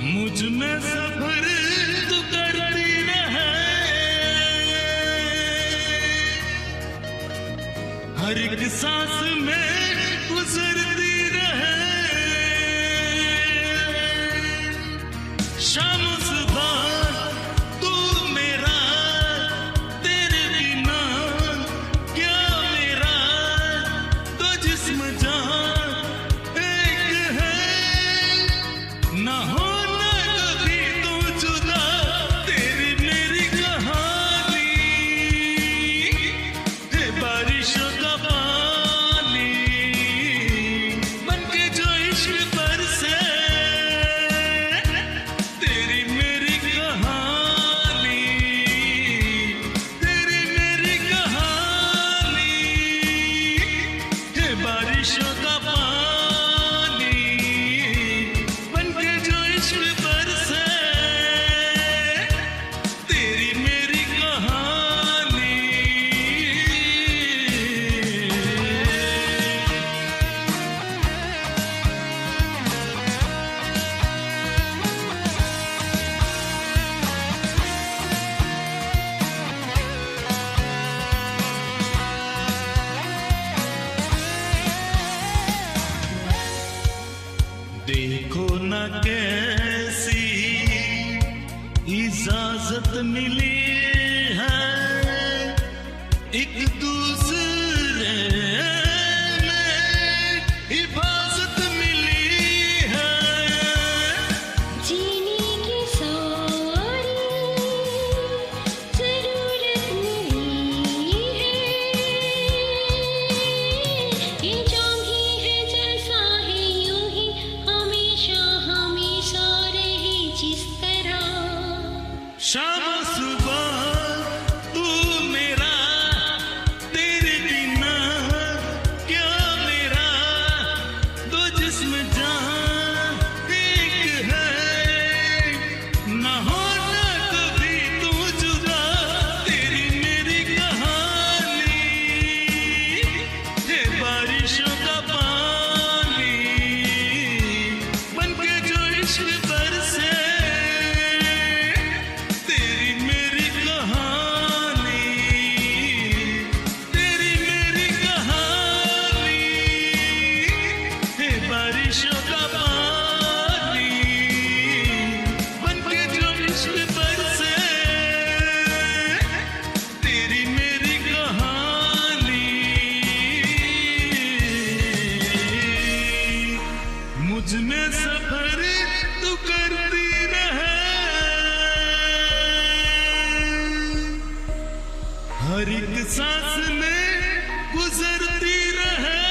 मुझ में सफर तू करती रहे, हर एक सांस में गुजरती रहे। शाम सुबह तू मेरा, तेरे बिना क्या मेरा, तो जिस्म जान एक है, ना हो देखो न कैसी इजाजत मिली है, एक दूसरे में हिफाजत मिली है। जीने की सारी जरूरत नहीं है, ये जो भी है जैसा है यूं ही हमेशा हमेशा रहे जिस तरह। शाम सुबह तू मेरा, तेरे बिना क्या मेरा, दो जिस्म जान एक है, ना होना कभी तू जुदा। तेरी मेरी कहानी है बारिशों का पानी, बनके जो इश्क बरसे। बारिशों का पानी बनके जो इश्क बरसे, तेरी मेरी कहानी। मुझ में सफर तू करती रहे, हर एक सांस में गुजरती रहे।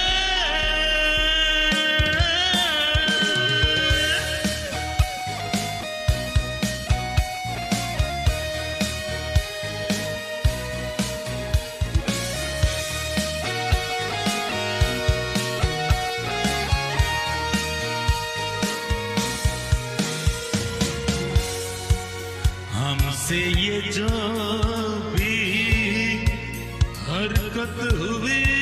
हमसे ये जो भी हरकत हुई